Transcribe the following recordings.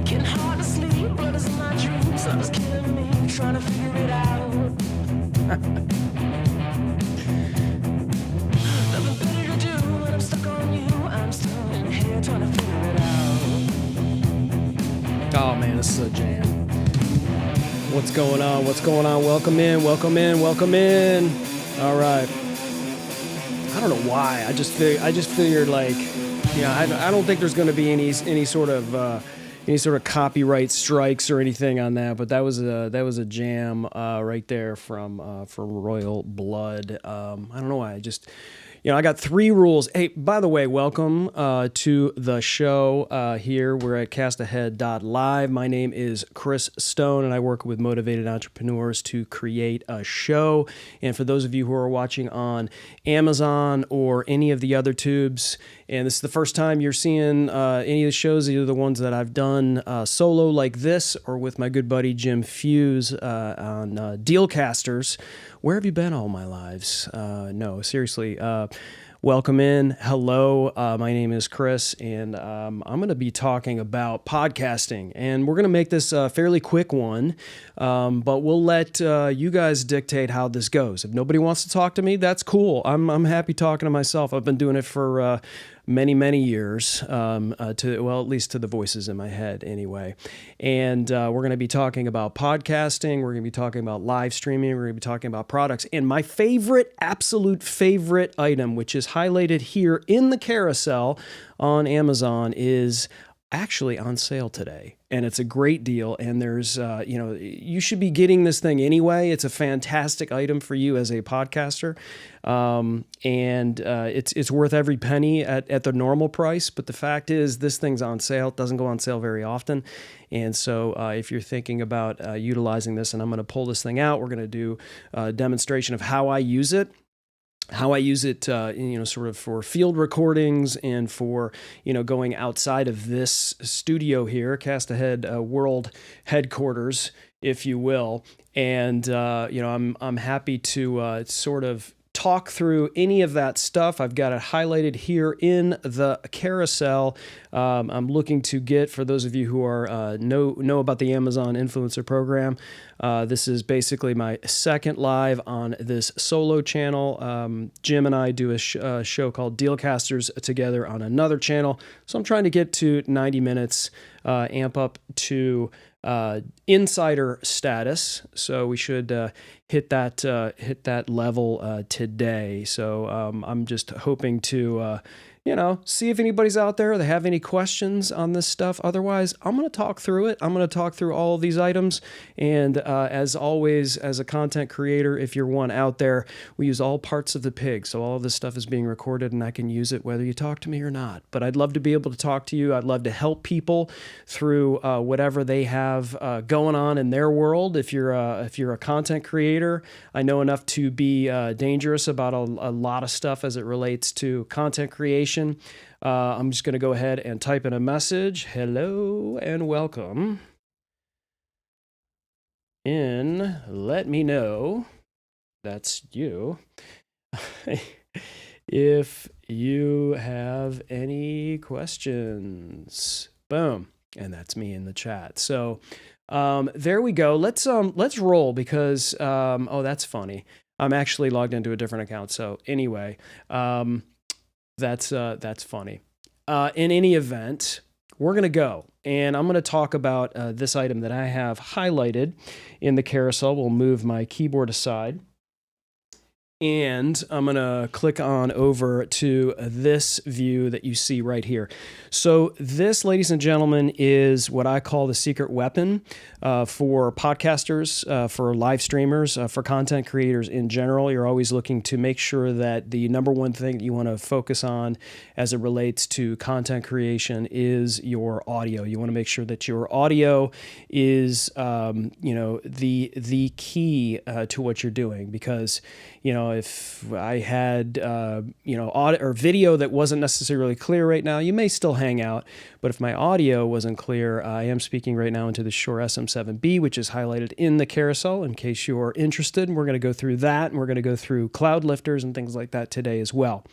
Getting hard to sleep, blood is in my dreams. Love is killing me, trying to figure it out. Nothing better to do when I'm stuck on you. I'm still in here trying to figure it out. Oh man, this is a jam. What's going on? What's going on? Welcome in, welcome in, welcome in. All right. I don't know why. I just figured like, I don't think there's going to be any sort of copyright strikes or anything on that, but that was a jam right there from Royal Blood. I don't know why. I got 3 rules. Hey, by the way, welcome to the show here. We're at castahead.live. My name is Chris Stone, and I work with motivated entrepreneurs to create a show. And for those of you who are watching on Amazon or any of the other tubes, and this is the first time you're seeing any of the shows, either the ones that I've done solo like this or with my good buddy Jim Fuse on Dealcasters. Where have you been all my lives? No, seriously. Welcome in. Hello. My name is Chris, and I'm going to be talking about podcasting. And we're going to make this a fairly quick one, but we'll let you guys dictate how this goes. If nobody wants to talk to me, that's cool. I'm happy talking to myself. I've been doing it for many years, at least to the voices in my head anyway. And we're going to be talking about podcasting. We're going to be talking about live streaming. We're going to be talking about products. And my absolute favorite item, which is highlighted here in the carousel on Amazon, is actually on sale today. And it's a great deal. And there's, you should be getting this thing anyway. It's a fantastic item for you as a podcaster. It's worth every penny at the normal price. But the fact is, this thing's on sale. It doesn't go on sale very often. And so if you're thinking about utilizing this, and I'm going to pull this thing out, we're going to do a demonstration of how I use it. Sort of for field recordings and for, going outside of this studio here, Cast Ahead World Headquarters, if you will. And, I'm happy to sort of talk through any of that stuff. I've got it highlighted here in the carousel. I'm looking to get, for those of you who are know about the Amazon Influencer Program, this is basically my second live on this solo channel. Jim and I do a show called Dealcasters together on another channel. So I'm trying to get to 90 minutes, amp up to insider status. So we should hit that level today. So I'm just hoping to see if anybody's out there, they have any questions on this stuff. Otherwise, I'm going to talk through it. I'm going to talk through all of these items. And as always, as a content creator, if you're one out there, we use all parts of the pig. So all of this stuff is being recorded and I can use it whether you talk to me or not. But I'd love to be able to talk to you. I'd love to help people through whatever they have going on in their world. If you're a content creator, I know enough to be dangerous about a lot of stuff as it relates to content creation. I'm just going to go ahead and type in a message. Hello and welcome. Let me know, that's you, if you have any questions. Boom. And that's me in the chat. So there we go. Let's roll because, that's funny. I'm actually logged into a different account. So anyway, that's funny. In any event, we're going to go. And I'm going to talk about this item that I have highlighted in the carousel. We'll move my keyboard aside. And I'm going to click on over to this view that you see right here. So this, ladies and gentlemen, is what I call the secret weapon for podcasters, for live streamers, for content creators in general. You're always looking to make sure that the number one thing that you want to focus on as it relates to content creation is your audio. You want to make sure that your audio is, the key to what you're doing, because if I had, audio or video that wasn't necessarily clear right now, you may still hang out. But if my audio wasn't clear, I am speaking right now into the Shure SM7B, which is highlighted in the carousel in case you're interested. And we're going to go through that, and we're going to go through cloud lifters and things like that today as well.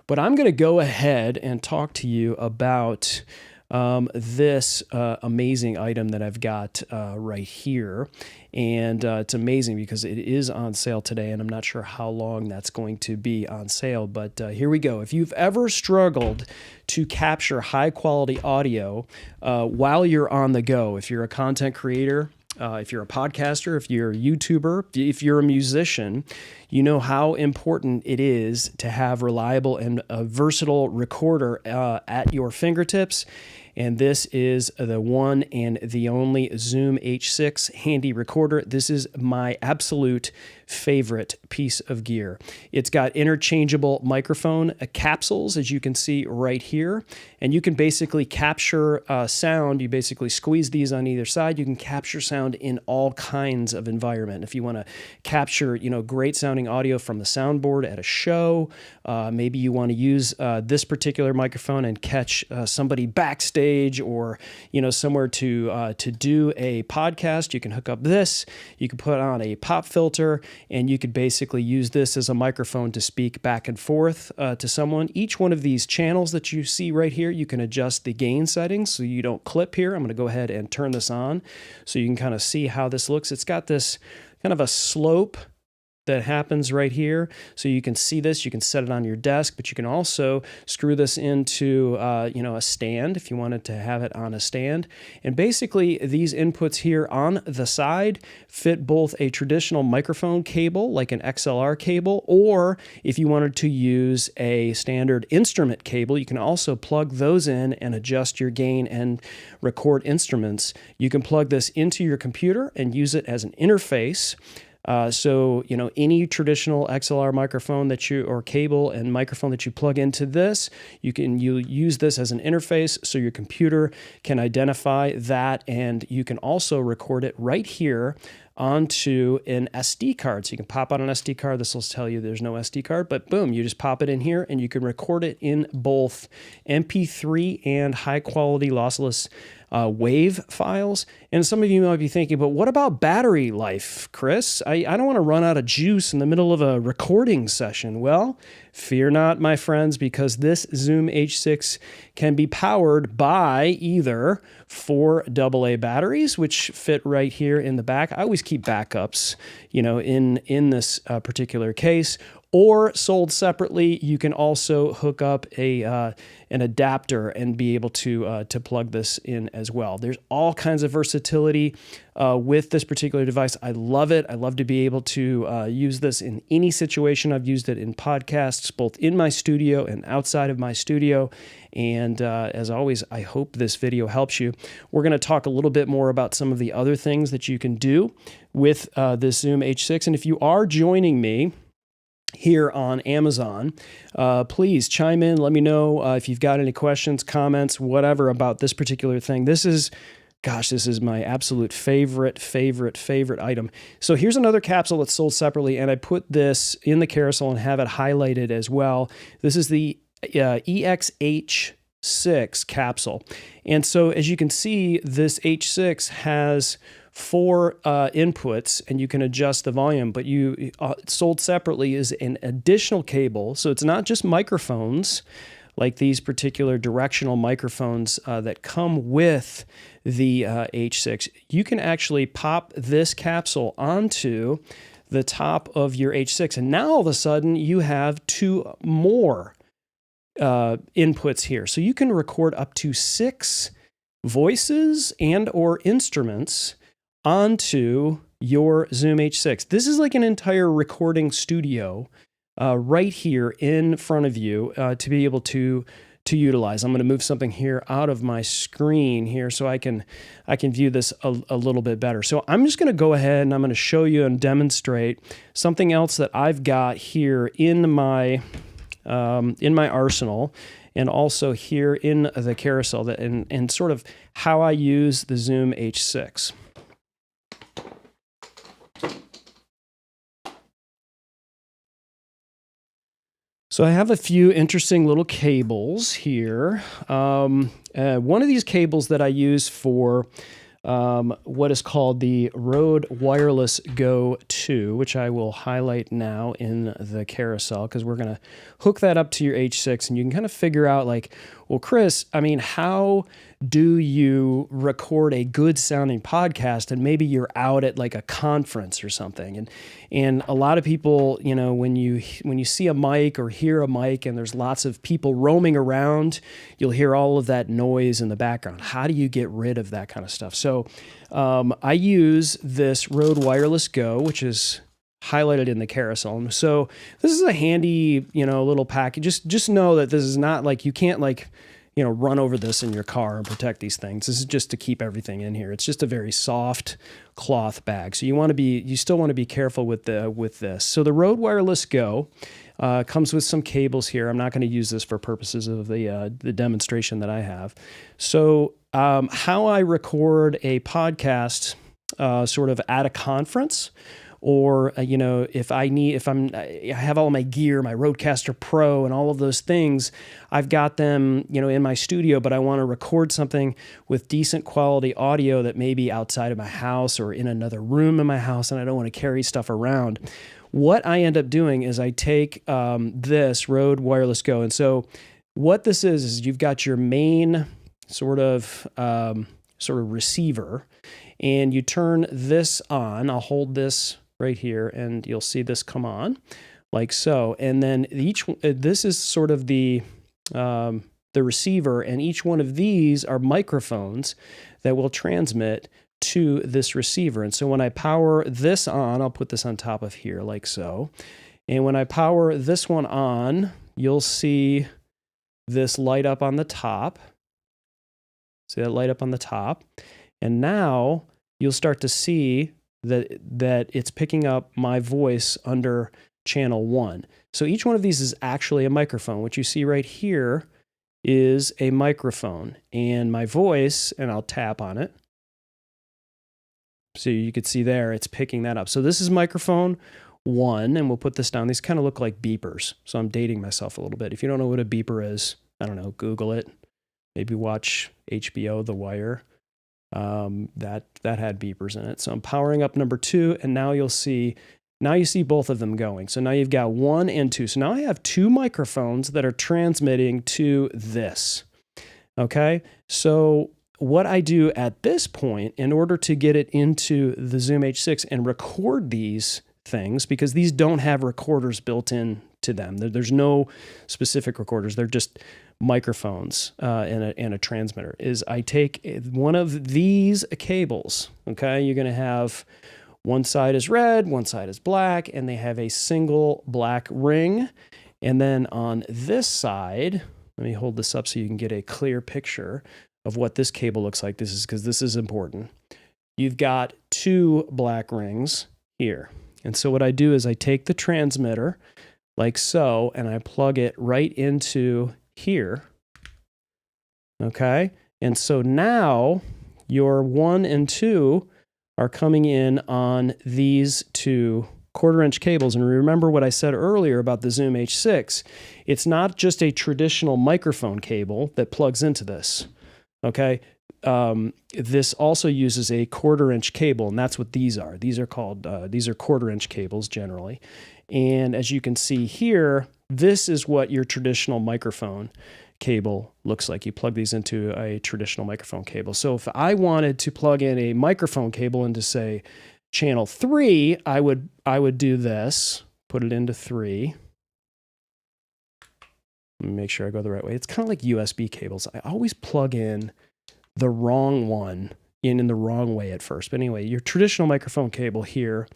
But I'm going to go ahead and talk to you about this amazing item that I've got right here. And it's amazing because it is on sale today, and I'm not sure how long that's going to be on sale, but here we go. If you've ever struggled to capture high quality audio while you're on the go, if you're a content creator, if you're a podcaster, if you're a YouTuber, if you're a musician, you know how important it is to have reliable and a versatile recorder at your fingertips. And this is the one and the only Zoom H6 handy recorder. This is my absolute favorite piece of gear. It's got interchangeable microphone capsules, as you can see right here. And you can basically capture sound. You basically squeeze these on either side. You can capture sound in all kinds of environment. If you want to capture, great sounding audio from the soundboard at a show, maybe you want to use this particular microphone and catch somebody backstage or, somewhere to do a podcast. You can hook up this. You can put on a pop filter, and you could basically use this as a microphone to speak back and forth to someone. Each one of these channels that you see right here, you can adjust the gain settings so you don't clip here. I'm going to go ahead and turn this on so you can kind of see how this looks. It's got this kind of a slope that happens right here. So you can see this, you can set it on your desk, but you can also screw this into, a stand if you wanted to have it on a stand. And basically these inputs here on the side fit both a traditional microphone cable, like an XLR cable, or if you wanted to use a standard instrument cable, you can also plug those in and adjust your gain and record instruments. You can plug this into your computer and use it as an interface. So, any traditional XLR microphone or cable and microphone that you plug into this, you use this as an interface so your computer can identify that, and you can also record it right here onto an SD card. So you can pop out an SD card. This will tell you there's no SD card, but boom, you just pop it in here and you can record it in both MP3 and high quality lossless wave files. And some of you might be thinking, but what about battery life, Chris? I don't want to run out of juice in the middle of a recording session. Well, fear not, my friends, because this Zoom H6 can be powered by either 4 AA batteries, which fit right here in the back. I always keep backups, in this particular case, or sold separately. You can also hook up an adapter and be able to plug this in as well. There's all kinds of versatility with this particular device. I love it. I love to be able to use this in any situation. I've used it in podcasts, both in my studio and outside of my studio. And as always, I hope this video helps you. We're going to talk a little bit more about some of the other things that you can do with this Zoom H6. And if you are joining me here on Amazon, please chime in. Let me know if you've got any questions, comments, whatever about this particular thing. This is my absolute favorite item. So here's another capsule that's sold separately, and I put this in the carousel and have it highlighted as well. This is the EXH6 capsule. And so as you can see, this H6 has 4 inputs, and you can adjust the volume, but sold separately is an additional cable. So it's not just microphones like these particular directional microphones that come with the H6. You can actually pop this capsule onto the top of your H6, and now all of a sudden you have 2 more inputs here. So you can record up to 6 voices and or instruments onto your Zoom H6. This is like an entire recording studio right here in front of you to be able to utilize. I'm going to move something here out of my screen here so I can view this a little bit better. So I'm just going to go ahead and I'm going to show you and demonstrate something else that I've got here in my arsenal, and also here in the carousel, and sort of how I use the Zoom H6. So I have a few interesting little cables here. One of these cables that I use for what is called the Rode Wireless Go 2, which I will highlight now in the carousel, because we're going to hook that up to your H6, and you can kind of figure out like well, Chris, I mean, how do you record a good sounding podcast? And maybe you're out at like a conference or something. And a lot of people, you know, when you see a mic or hear a mic and there's lots of people roaming around, you'll hear all of that noise in the background. How do you get rid of that kind of stuff? So I use this Rode Wireless Go, which is highlighted in the carousel. So this is a handy, you know, little package. Just know that this is not like, you can't like, you know, run over this in your car and protect these things. This is just to keep everything in here. It's just a very soft cloth bag. So you still want to be careful with this. So the Rode Wireless Go comes with some cables here. I'm not going to use this for purposes of the demonstration that I have. So how I record a podcast sort of at a conference, or, you know, if I have all my gear, my Rodecaster Pro and all of those things, I've got them, you know, in my studio, but I want to record something with decent quality audio that may be outside of my house or in another room in my house, and I don't want to carry stuff around. What I end up doing is I take this Rode Wireless Go. And so what this is you've got your main sort of receiver, and you turn this on. I'll hold this right here, and you'll see this come on like so. And then this is sort of the receiver, and each one of these are microphones that will transmit to this receiver. And so when I power this on, I'll put this on top of here like so. And when I power this one on, you'll see this light up on the top. See that light up on the top? And now you'll start to see that it's picking up my voice under channel 1. So each one of these is actually a microphone. What you see right here is a microphone, and my voice, and I'll tap on it. So you could see there, it's picking that up. So this is microphone 1, and we'll put this down. These kind of look like beepers. So I'm dating myself a little bit. If you don't know what a beeper is, I don't know, Google it. Maybe watch HBO, The Wire. That had beepers in it. So I'm powering up number 2, and now you see both of them going. So now you've got 1 and 2. So now I have 2 microphones that are transmitting to this. Okay. So what I do at this point, in order to get it into the Zoom H6 and record these things, because these don't have recorders built in to them. There's no specific recorders. They're just microphones and a transmitter, is I take one of these cables. Okay, you're going to have one side is red, one side is black, and they have a single black ring. And then on this side, let me hold this up so you can get a clear picture of what this cable looks like. This is because this is important. You've got 2 black rings here. And so what I do is I take the transmitter like so, and I plug it right into here. Okay. And so now your 1 and 2 are coming in on these 2 1/4-inch cables. And remember what I said earlier about the Zoom H6. It's not just a traditional microphone cable that plugs into this. Okay. This also uses a 1/4-inch cable, and that's what these are. These are called, these are 1/4-inch cables generally. And as you can see here, this is what your traditional microphone cable looks like. You plug these into a traditional microphone cable. So if I wanted to plug in a microphone cable into, say, channel 3, I would do this, put it into 3. Let me make sure I go the right way. It's kind of like USB cables. I always plug in the wrong one in the wrong way at first. But anyway, your traditional microphone cable here,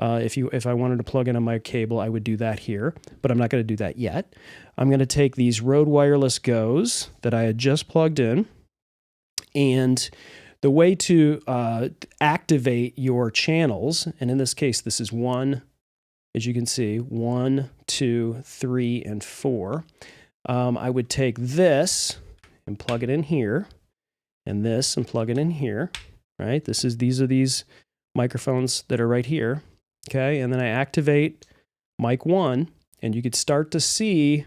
if I wanted to plug in a mic cable, I would do that here, but I'm not going to do that yet. I'm going to take these Rode Wireless Go's that I had just plugged in, and the way to activate your channels, and in this case, this is 1, as you can see, 1, 2, 3, and 4. I would take this and plug it in here, and this and plug it in here, right? These are these microphones that are right here. Okay, and then I activate mic 1, and you could start to see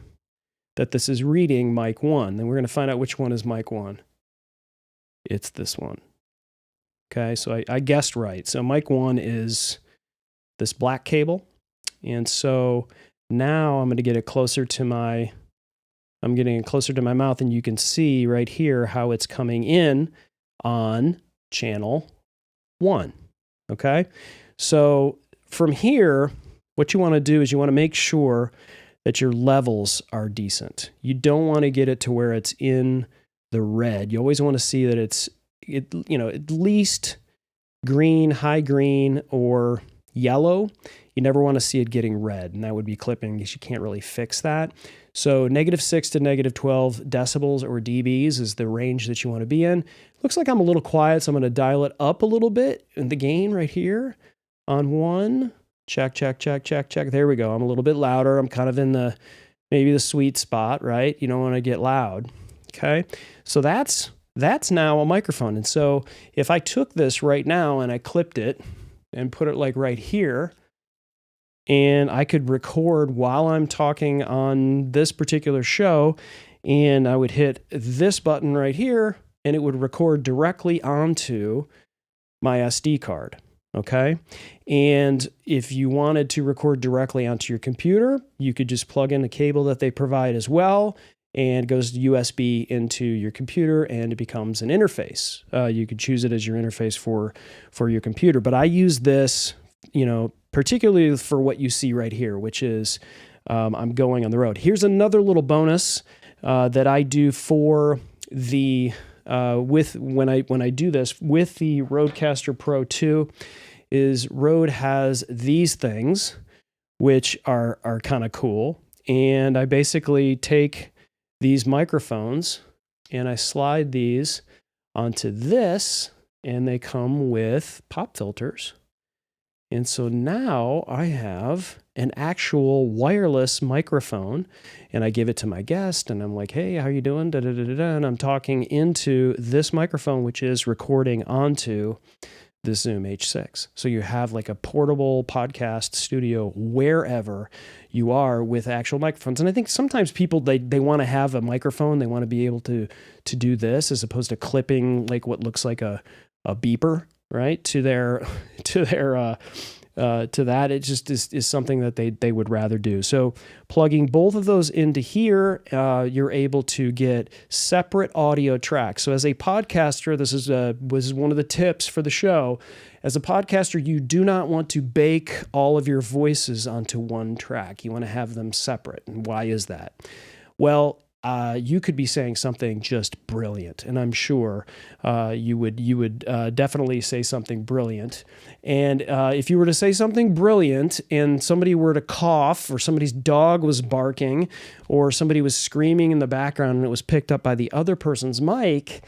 that this is reading mic 1. Then we're going to find out which one is mic 1. It's this one. Okay, so I guessed right. So mic 1 is this black cable. And so now I'm going to get it closer to my I'm getting it closer to my mouth, and you can see right here how it's coming in on channel 1. Okay? So from here, what you want to do is you want to make sure that your levels are decent. You don't want to get it to where it's in the red. You always want to see that it's at least green, high green, or yellow. You never want to see it getting red, and that would be clipping because you can't really fix that. So -6 to -12 decibels or dBs is the range that you want to be in. Looks like I'm a little quiet, so I'm going to dial it up a little bit in the gain right here on 1. Check, check, check, check, check. There we go. I'm a little bit louder. I'm kind of in maybe the sweet spot, right? You don't want to get loud. Okay. So that's now a microphone. And so if I took this right now and I clipped it and put it like right here, and I could record while I'm talking on this particular show, and I would hit this button right here, and it would record directly onto my SD card. Okay. And if you wanted to record directly onto your computer, you could just plug in the cable that they provide as well, and it goes USB into your computer, and it becomes an interface. You could choose it as your interface for your computer. But I use this, particularly for what you see right here, which is I'm going on the road. Here's another little bonus that I do for the when I do this with the Rodecaster Pro 2 is Rode has these things, which are kind of cool. And I basically take these microphones and I slide these onto this, and they come with pop filters. And so now I have an actual wireless microphone, and I give it to my guest, and I'm like, hey, how you doing? Da, da, da, da, da. And I'm talking into this microphone, which is recording onto the Zoom H6. So you have like a portable podcast studio wherever you are with actual microphones. And I think sometimes people, they want to have a microphone. They want to be able to do this as opposed to clipping like what looks like a beeper, right? To that. It just is something that they would rather do. So plugging both of those into here, you're able to get separate audio tracks. So as a podcaster, this was one of the tips for the show. As a podcaster, you do not want to bake all of your voices onto one track. You want to have them separate. And why is that? Well, you could be saying something just brilliant, and I'm sure you would definitely say something brilliant. And if you were to say something brilliant and somebody were to cough, or somebody's dog was barking, or somebody was screaming in the background and it was picked up by the other person's mic,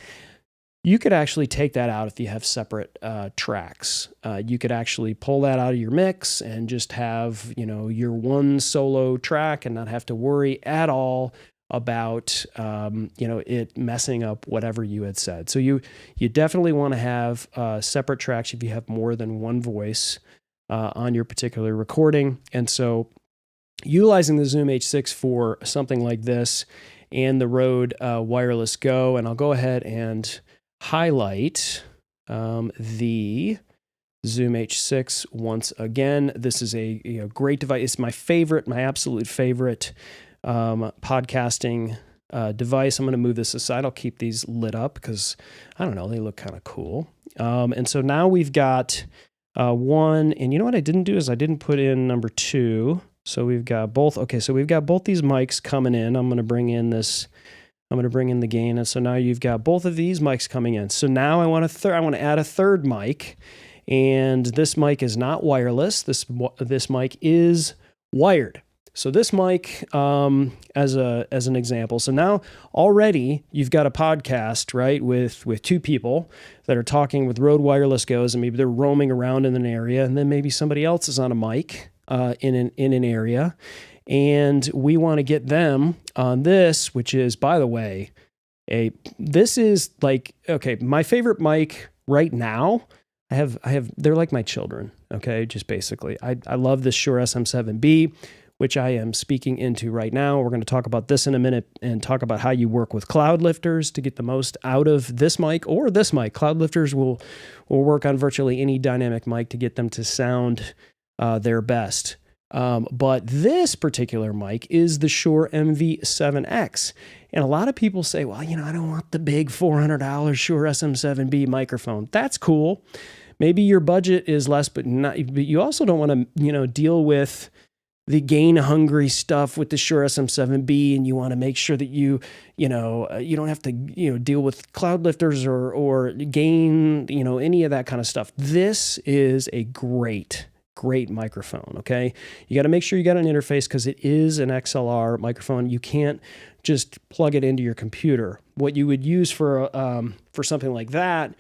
you could actually take that out if you have separate tracks. You could actually pull that out of your mix and just have your one solo track and not have to worry at all about it messing up whatever you had said. So you definitely want to have separate tracks if you have more than one voice on your particular recording. And so utilizing the Zoom H6 for something like this and the Rode Wireless Go, and I'll go ahead and highlight the Zoom H6 once again. This is a great device. It's my absolute favorite podcasting device. I'm going to move this aside. I'll keep these lit up because, I don't know, they look kind of cool. And so now we've got one, and you know what I didn't do is I didn't put in number 2. So we've got both. Okay, so we've got both these mics coming in. I'm going to bring in the gain. And so now you've got both of these mics coming in. So now I want to add a third mic, and this mic is not wireless. This mic is wired. So this mic, as an example, so now already you've got a podcast, right, with 2 people that are talking with Rode Wireless Goes, and maybe they're roaming around in an area, and then maybe somebody else is on a mic in an area, and we want to get them on this, which is, by the way, this is like, okay, my favorite mic right now. They're like my children. Okay, just basically, I love this Shure SM7B, which I am speaking into right now. We're going to talk about this in a minute and talk about how you work with cloud lifters to get the most out of this mic or this mic. Cloud lifters will work on virtually any dynamic mic to get them to sound their best. But this particular mic is the Shure MV7X. And a lot of people say, well, I don't want the big $400 Shure SM7B microphone. That's cool. Maybe your budget is less, but you also don't want to, deal with the gain hungry stuff with the Shure SM7B, and you want to make sure that you don't have to, deal with cloud lifters or gain, any of that kind of stuff. This is a great microphone. Okay. You got to make sure you got an interface because it is an XLR microphone. You can't just plug it into your computer. What you would use for something like that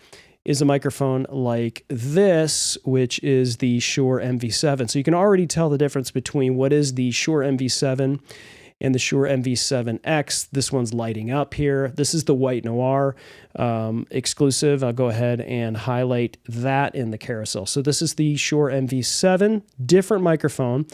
is a microphone like this, which is the Shure MV7. So you can already tell the difference between what is the Shure MV7 and the Shure MV7X. This one's lighting up here. This is the White Noir exclusive. I'll go ahead and highlight that in the carousel. So this is the Shure MV7, different microphone.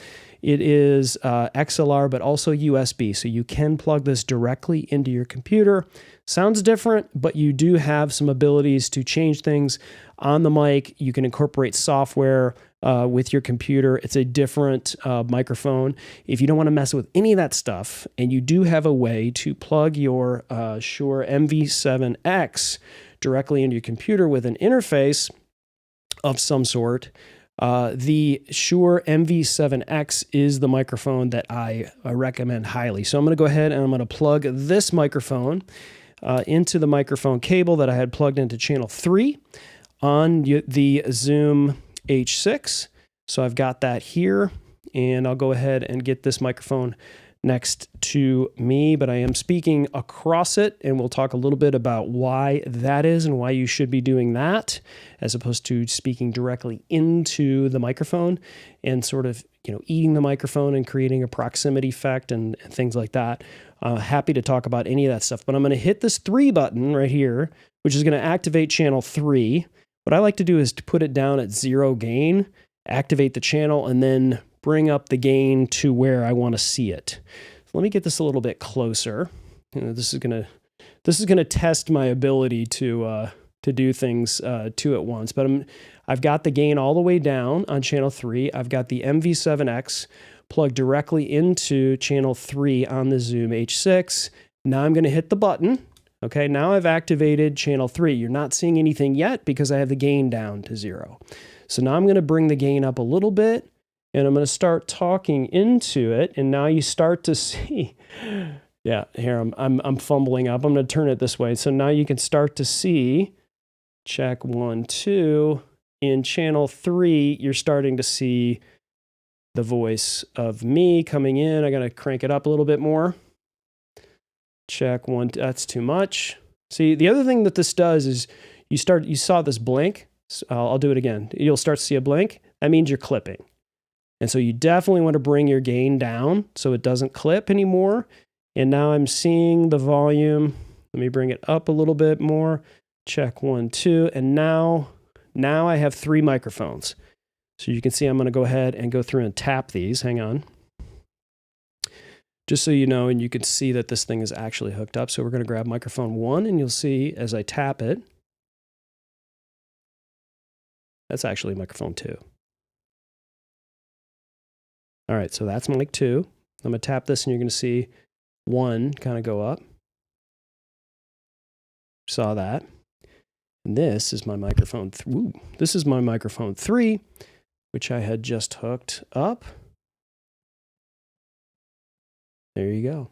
It is XLR, but also USB. So you can plug this directly into your computer. Sounds different, but you do have some abilities to change things on the mic. You can incorporate software with your computer. It's a different microphone. If you don't want to mess with any of that stuff, and you do have a way to plug your Shure MV7X directly into your computer with an interface of some sort, the Shure MV7X is the microphone that I recommend highly. So I'm going to go ahead and I'm going to plug this microphone into the microphone cable that I had plugged into channel 3 on the Zoom H6. So I've got that here, and I'll go ahead and get this microphone next to me, but I am speaking across it, and we'll talk a little bit about why that is and why you should be doing that as opposed to speaking directly into the microphone and sort of, eating the microphone and creating a proximity effect and things like that. Happy to talk about any of that stuff, but I'm going to hit this 3 button right here, which is going to activate channel 3. What I like to do is to put it down at 0 gain, activate the channel, and then bring up the gain to where I want to see it. So let me get this a little bit closer. This is gonna test my ability to do things two at once. But I've got the gain all the way down on channel 3. I've got the MV7X plugged directly into channel 3 on the Zoom H6. Now I'm going to hit the button. Okay, now I've activated channel 3. You're not seeing anything yet because I have the gain down to 0. So now I'm going to bring the gain up a little bit, and I'm going to start talking into it. And now you start to see, yeah, here I'm fumbling up. I'm going to turn it this way. So now you can start to see, check 1, 2. In channel 3, you're starting to see the voice of me coming in. I got to crank it up a little bit more. Check 1, that's too much. See, the other thing that this does is you saw this blink. So I'll do it again. You'll start to see a blink. That means you're clipping. And so you definitely want to bring your gain down so it doesn't clip anymore. And now I'm seeing the volume. Let me bring it up a little bit more. Check 1, 2. And now I have 3 microphones. So you can see I'm going to go ahead and go through and tap these. Hang on. Just so you know, and you can see that this thing is actually hooked up. So we're going to grab microphone 1, and you'll see as I tap it, that's actually microphone 2. All right, so that's mic 2. I'm going to tap this, and you're going to see 1 kind of go up. Saw that. And this is my microphone. This is my microphone 3, which I had just hooked up. There you go.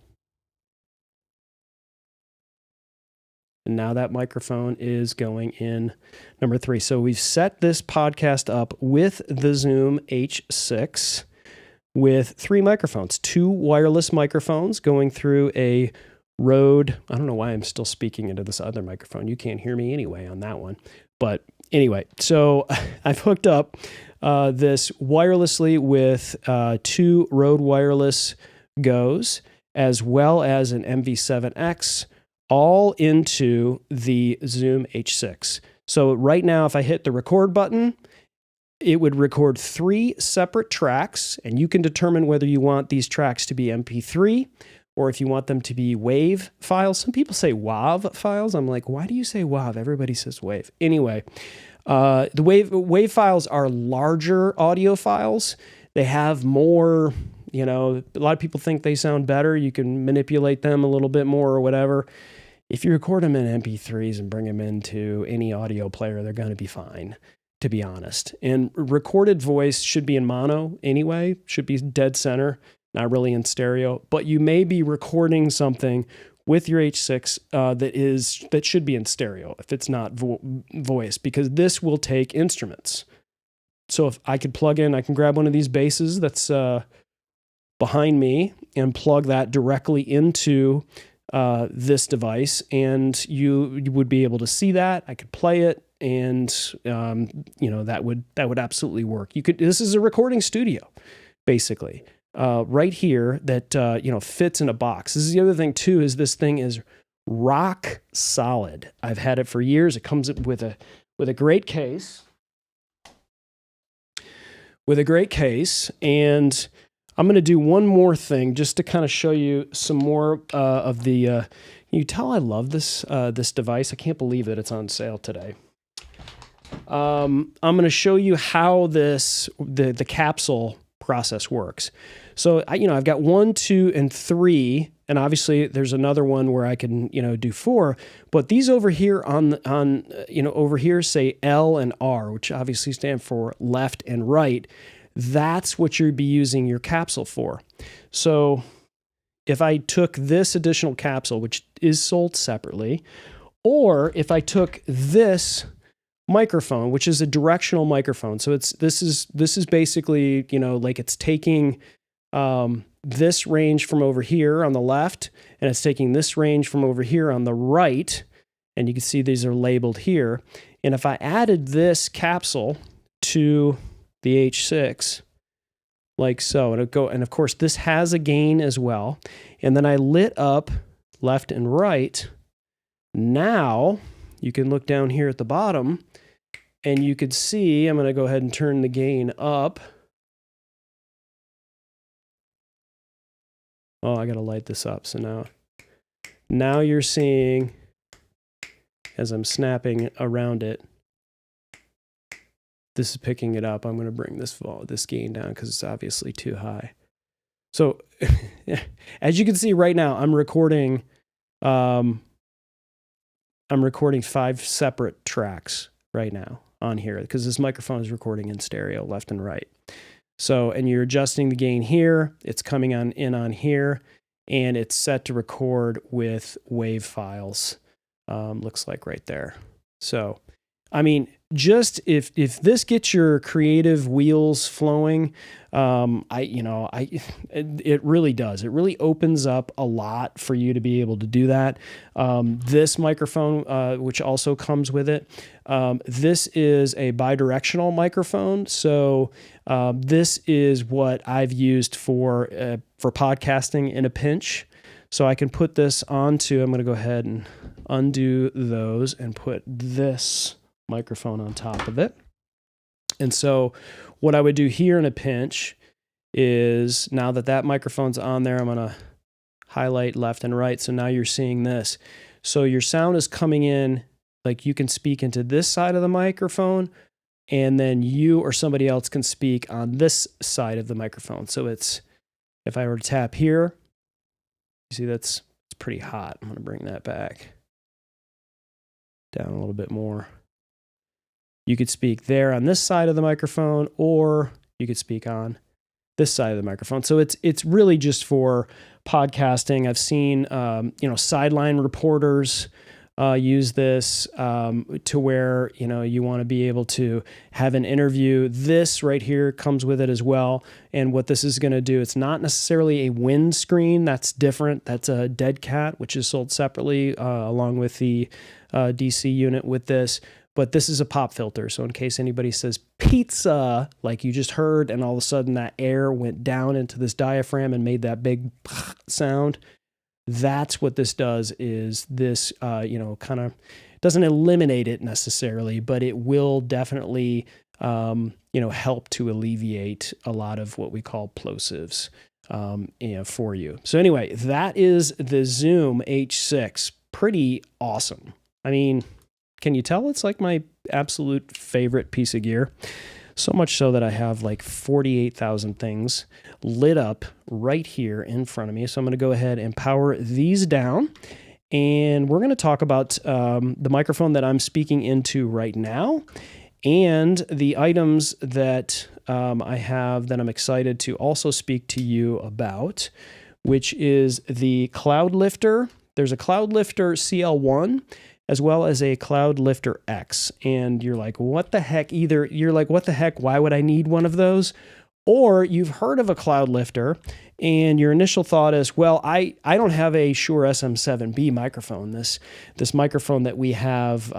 And now that microphone is going in number 3. So we've set this podcast up with the Zoom H6 with 3 microphones, 2 wireless microphones going through a Rode. I don't know why I'm still speaking into this other microphone. You can't hear me anyway on that one. But anyway, so I've hooked up this wirelessly with 2 Rode wireless Goes, as well as an MV7X, all into the Zoom H6. So right now, if I hit the record button, it would record 3 separate tracks, and you can determine whether you want these tracks to be MP3 or if you want them to be WAV files. Some people say WAV files. I'm like, why do you say WAV? Everybody says WAV. Anyway, the WAV files are larger audio files. They have more, a lot of people think they sound better. You can manipulate them a little bit more or whatever. If you record them in MP3s and bring them into any audio player, they're going to be fine, to be honest. And recorded voice should be in mono anyway, should be dead center, not really in stereo. But you may be recording something with your H6 that should be in stereo if it's not voice, because this will take instruments. So if I could I can grab one of these basses that's behind me and plug that directly into this device, and you would be able to see that. I could play it, and that would absolutely work. This is a recording studio, basically, right here that fits in a box. This is the other thing too, is this thing is rock solid. I've had it for years. It comes with a great case. And I'm going to do one more thing just to kind of show you some more of the. Can you tell I love this device? I can't believe that it's on sale today. I'm going to show you how the capsule process works. So I've got 1, 2, and 3, and obviously there's another one where I can do 4. But these over here over here say L and R, which obviously stand for left and right. That's what you'd be using your capsule for. So if I took this additional capsule, which is sold separately, or if I took this microphone, which is a directional microphone. So this is basically, like it's taking this range from over here on the left, and it's taking this range from over here on the right. And you can see these are labeled here. And if I added this capsule to the H6, like so, and of course this has a gain as well. And then I lit up left and right. Now you can look down here at the bottom, and you could see, I'm going to go ahead and turn the gain up. Oh, I got to light this up. So now you're seeing, as I'm snapping around it, this is picking it up. I'm going to bring this gain down because it's obviously too high. So as you can see right now, I'm recording 5 separate tracks right now on here because this microphone is recording in stereo left and right. So, and you're adjusting the gain here. It's coming on here, and it's set to record with WAV files. Looks like right there. So, I mean, just if this gets your creative wheels flowing, it really does. It really opens up a lot for you to be able to do that. This microphone, which also comes with it, this is a bidirectional microphone. So this is what I've used for podcasting in a pinch. So I can put this onto. I'm going to go ahead and undo those and put this microphone on top of it. And so what I would do here in a pinch is, now that microphone's on there, I'm going to highlight left and right. So now you're seeing this. So your sound is coming in, like you can speak into this side of the microphone, and then you or somebody else can speak on this side of the microphone. So it's, if I were to tap here, you see it's pretty hot. I'm going to bring that back down a little bit more. You could speak there on this side of the microphone, or you could speak on this side of the microphone. So it's really just for podcasting. I've seen sideline reporters use this to where you want to be able to have an interview. This right here comes with it as well. And what this is going to do, it's not necessarily a windscreen. That's different. That's a Dead Cat, which is sold separately along with the DC unit with this. But this is a pop filter. So in case anybody says pizza, like you just heard, and all of a sudden that air went down into this diaphragm and made that big sound, that's what this does. Is this, kind of doesn't eliminate it necessarily, but it will definitely, help to alleviate a lot of what we call plosives for you. So anyway, that is the Zoom H6. Pretty awesome. I mean, can you tell it's like my absolute favorite piece of gear? So much so that I have like 48,000 things lit up right here in front of me. So I'm going to go ahead and power these down. And we're going to talk about the microphone that I'm speaking into right now and the items that I have that I'm excited to also speak to you about, which is the Cloud Lifter. There's a Cloud Lifter CL1 as well as a Cloud Lifter X. And you're like, what the heck? Either you're like, what the heck? Why would I need one of those? Or you've heard of a Cloud Lifter and your initial thought is, well, I don't have a Shure SM7B microphone, this microphone that we have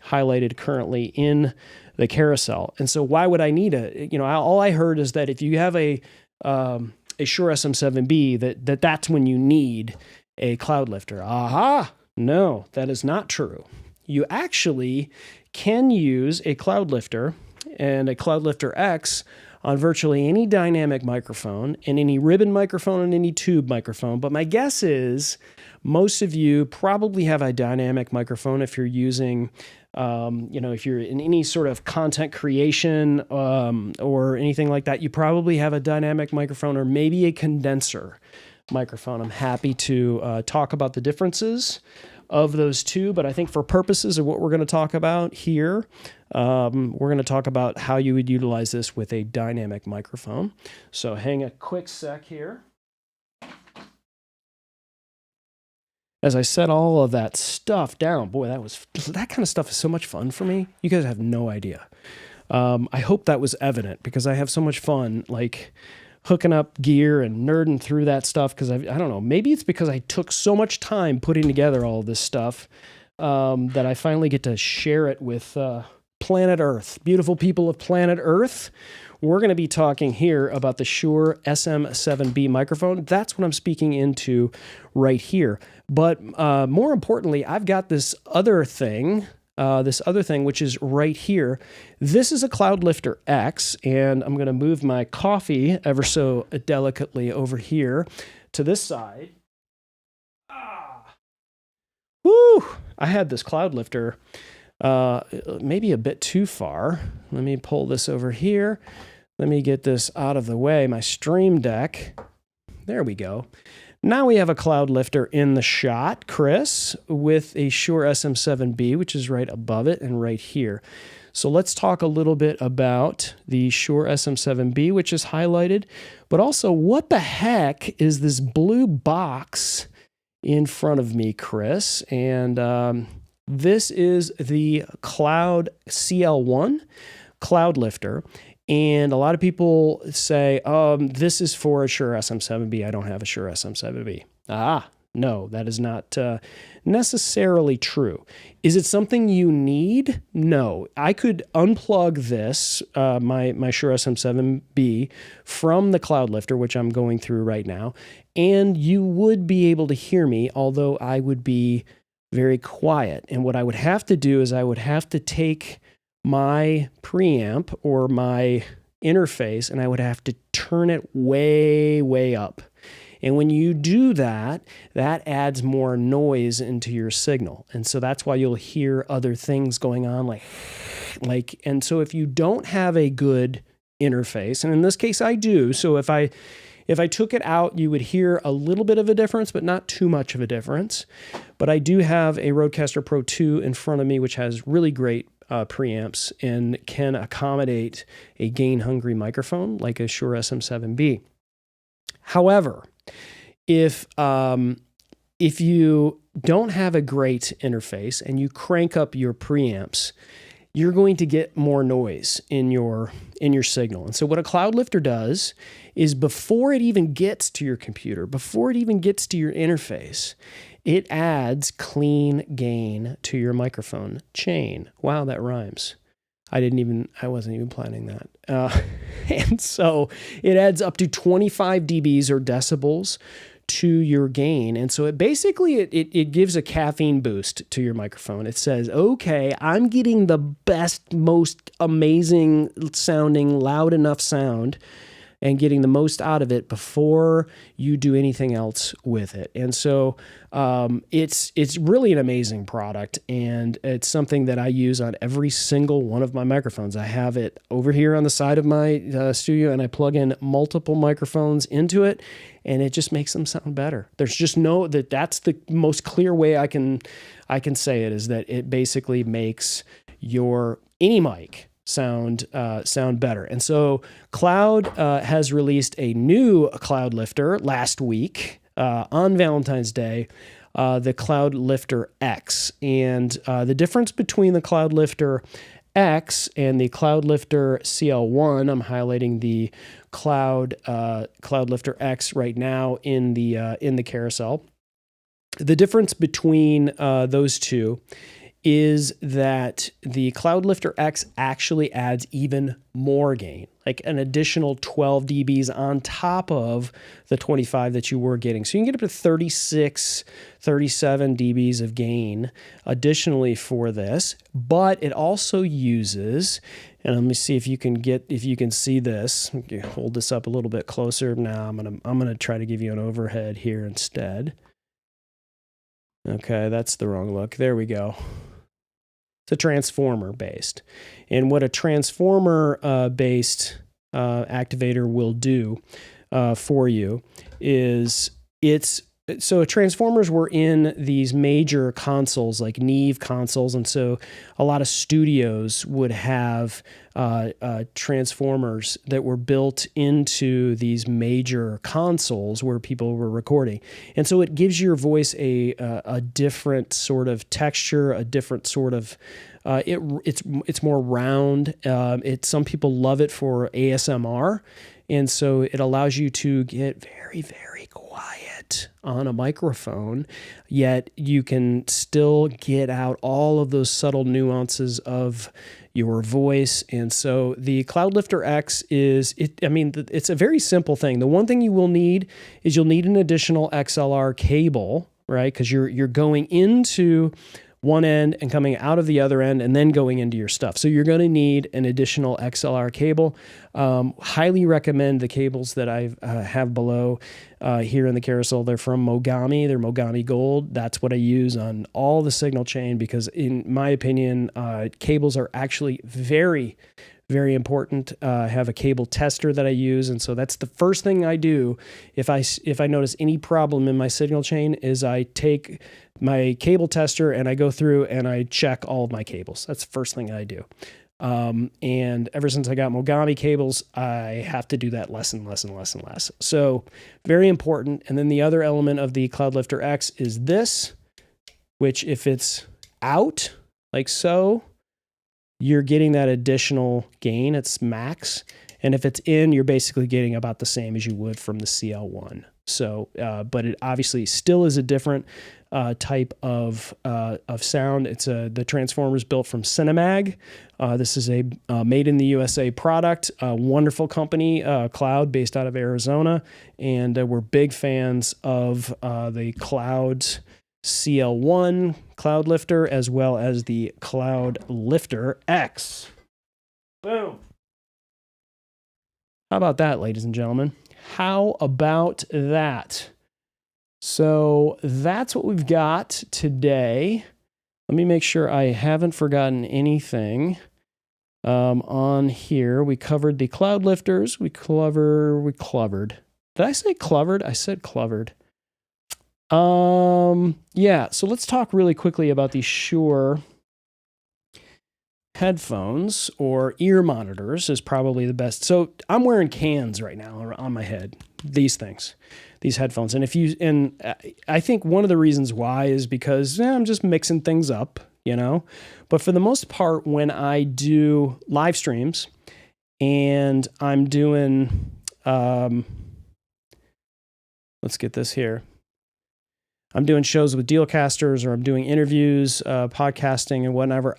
highlighted currently in the carousel. And so why would I need all I heard is that if you have a Shure SM7B, that's when you need a Cloud Lifter. Aha! No, that is not true. You actually can use a Cloud Lifter and a Cloud Lifter X on virtually any dynamic microphone and any ribbon microphone and any tube microphone. But my guess is most of you probably have a dynamic microphone if you're using, if you're in any sort of content creation or anything like that, you probably have a dynamic microphone or maybe a condenser microphone. I'm happy to talk about the differences of those two, but I think for purposes of what we're going to talk about here, we're going to talk about how you would utilize this with a dynamic microphone. So hang a quick sec here. As I set all of that stuff down, boy, that kind of stuff is so much fun for me. You guys have no idea. I hope that was evident because I have so much fun, like hooking up gear and nerding through that stuff because I don't know, maybe it's because I took so much time putting together all of this stuff that I finally get to share it with planet Earth. Beautiful people of planet Earth. We're going to be talking here about the Shure SM7B microphone. That's what I'm speaking into right here. But more importantly, I've got this other thing, which is right here. This is a Cloud Lifter X, and I'm going to move my coffee ever so delicately over here to this side. Woo! I had this Cloud Lifter maybe a bit too far. Let me pull this over here. Let me get this out of the way. My Stream Deck. There we go. Now we have a Cloud Lifter in the shot, Chris, with a Shure SM7B, which is right above it and right here. So let's talk a little bit about the Shure SM7B, which is highlighted, but also what the heck is this blue box in front of me, Chris? And this is the Cloud CL1 Cloud Lifter. And a lot of people say, this is for a Shure SM7B. I don't have a Shure SM7B. No, that is not necessarily true. Is it something you need? No. I could unplug this, my Shure SM7B, from the Cloud Lifter, which I'm going through right now, and you would be able to hear me, although I would be very quiet. And what I would have to do is I would have to take my preamp or my interface and I would have to turn it way, way up. And when you do that, that adds more noise into your signal. And so that's why you'll hear other things going on and so if you don't have a good interface, and in this case I do, so if I took it out, you would hear a little bit of a difference, but not too much of a difference. But I do have a Rodecaster Pro 2 in front of me, which has really great preamps and can accommodate a gain-hungry microphone like a Shure SM7B. However, if you don't have a great interface and you crank up your preamps, you're going to get more noise in your signal. And so what a Cloud Lifter does is before it even gets to your computer, before it even gets to your interface, it adds clean gain to your microphone chain. Wow, that rhymes. I wasn't even planning that. And so it adds up to 25 dBs or decibels to your gain. And so it basically, it gives a caffeine boost to your microphone. It says, okay, I'm getting the best, most amazing sounding, loud enough sound and getting the most out of it before you do anything else with it. And so it's really an amazing product, and it's something that I use on every single one of my microphones. I have it over here on the side of my studio, and I plug in multiple microphones into it, and it just makes them sound better. There's just that's the most clear way I can say it, is that it basically makes your any mic sound better. And so Cloud has released a new Cloud Lifter last week on Valentine's Day, the Cloud Lifter X. And the difference between the Cloud Lifter X and the Cloud Lifter CL1, I'm highlighting the Cloud Lifter X right now in the carousel. The difference between those two is that the Cloud Lifter X actually adds even more gain, like an additional 12 dBs on top of the 25 that you were getting. So you can get up to 36, 37 dBs of gain additionally for this, but it also uses, and let me see if you can see this. Hold this up a little bit closer. Now I'm gonna try to give you an overhead here instead. Okay, that's the wrong look. There we go. It's a transformer based. And what a transformer based activator will do for you is so transformers were in these major consoles like Neve consoles, and so a lot of studios would have transformers that were built into these major consoles where people were recording, and so it gives your voice a different sort of texture, a different sort of it's more round. Some people love it for ASMR, and so it allows you to get very, very quiet on a microphone, yet you can still get out all of those subtle nuances of your voice. And so the Cloud Lifter X it's a very simple thing. The one thing you will need is you'll need an additional XLR cable, right? Because you're going into one end and coming out of the other end and then going into your stuff. So you're going to need an additional XLR cable. Highly recommend the cables that I have below here in the carousel. They're from Mogami. They're Mogami Gold. That's what I use on all the signal chain because in my opinion, cables are actually very, very important. I have a cable tester that I use, and so that's the first thing I do if I notice any problem in my signal chain is I take my cable tester and I go through and I check all of my cables. That's the first thing I do. And ever since I got Mogami cables, I have to do that less and less and less and less. So very important. And then the other element of the Cloud Lifter X is this, which if it's out like so, you're getting that additional gain. It's max. And if it's in, you're basically getting about the same as you would from the CL1. So, but it obviously still is a different type of sound. It's the transformer is built from Cinemag. This is a made in the USA product. A wonderful company, Cloud, based out of Arizona, and we're big fans of the Cloud's CL1 Cloud Lifter as well as the Cloud Lifter X. Boom. How about that, ladies and gentlemen? How about that? So that's what we've got today. Let me make sure I haven't forgotten anything on here. We covered the Cloud Lifters. We clovered. Did I say clovered? I said clovered. Yeah, so let's talk really quickly about these Shure headphones or ear monitors is probably the best. So I'm wearing cans right now on my head, these headphones. And I think one of the reasons why is because I'm just mixing things up, but for the most part, when I do live streams and I'm doing, let's get this here. I'm doing shows with Dealcasters or I'm doing interviews, podcasting and whatever.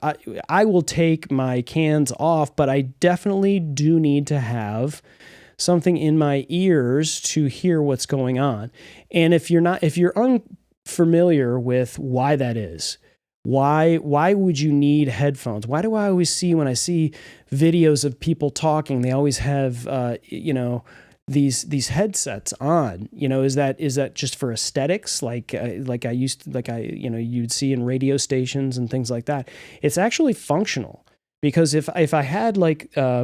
I will take my cans off, but I definitely do need to have something in my ears to hear what's going on. And if you're unfamiliar with why that is, why would you need headphones? Why do I always see when I see videos of people talking, they always have, these headsets on? Is that just for aesthetics, like you'd see in radio stations and things like that? It's actually functional. Because if I had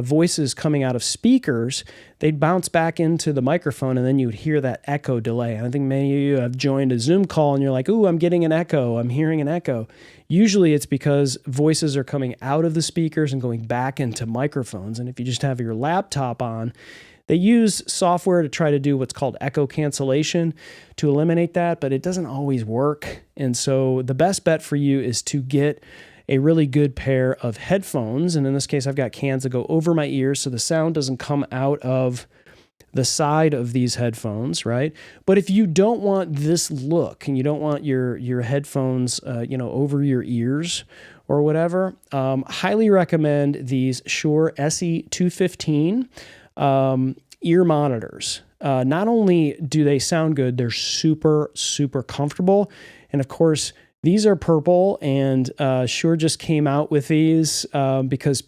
voices coming out of speakers, they'd bounce back into the microphone, and then you'd hear that echo delay. And I think many of you have joined a Zoom call, and you're like, "Ooh, I'm getting an echo. I'm hearing an echo." Usually, it's because voices are coming out of the speakers and going back into microphones. And if you just have your laptop on, they use software to try to do what's called echo cancellation to eliminate that, but it doesn't always work. And so the best bet for you is to get a really good pair of headphones. And in this case, I've got cans that go over my ears so the sound doesn't come out of the side of these headphones, right? But if you don't want this look and you don't want your headphones, over your ears or whatever, highly recommend these Shure SE215 ear monitors. Not only do they sound good, they're super, super comfortable. And of course, these are purple, and Shure just came out with these because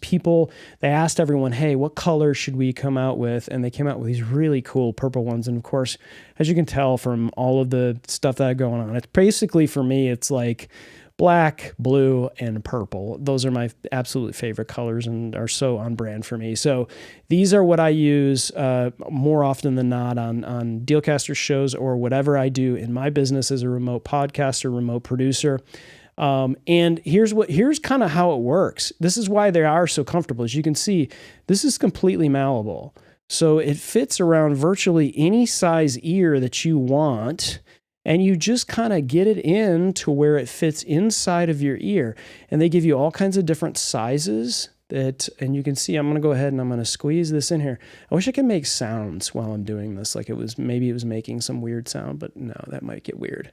they asked everyone, hey, what color should we come out with? And they came out with these really cool purple ones. And of course, as you can tell from all of the stuff that I have going on, it's basically, for me, it's like black, blue, and purple. Those are my absolute favorite colors and are so on brand for me. So these are what I use more often than not on Dealcaster shows or whatever I do in my business as a remote podcaster, remote producer. And here's kind of how it works. This is why they are so comfortable. As you can see, this is completely malleable. So it fits around virtually any size ear that you want. And you just kind of get it in to where it fits inside of your ear. And they give you all kinds of different sizes and you can see, I'm going to go ahead and I'm going to squeeze this in here. I wish I could make sounds while I'm doing this. Maybe it was making some weird sound, but no, that might get weird.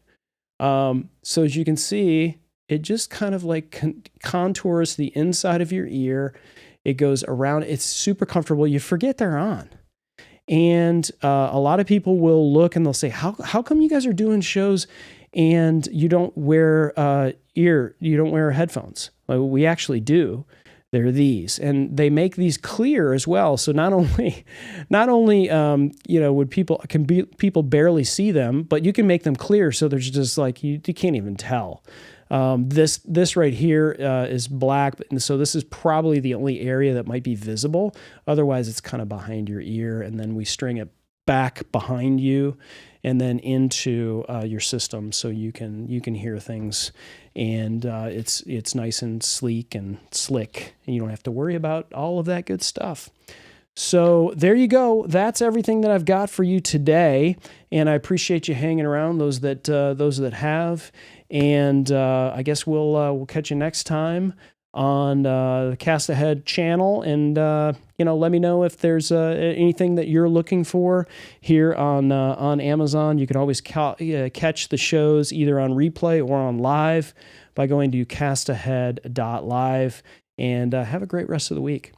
So as you can see, it just kind of contours the inside of your ear. It goes around. It's super comfortable. You forget they're on. And a lot of people will look and they'll say, how come you guys are doing shows and you don't wear headphones? Well, we actually do. They're these, and they make these clear as well. So not only would people barely see them, but you can make them clear. So there's just you can't even tell. This right here is black, and so this is probably the only area that might be visible. Otherwise, it's kind of behind your ear, and then we string it back behind you and then into your system so you can hear things. And it's nice and sleek and slick, and you don't have to worry about all of that good stuff. So there you go. That's everything that I've got for you today, and I appreciate you hanging around. Those that have, and I guess we'll catch you next time on the Cast Ahead channel, and let me know if there's anything that you're looking for here on Amazon. You can always catch the shows either on replay or on live by going to castahead.live, and have a great rest of the week.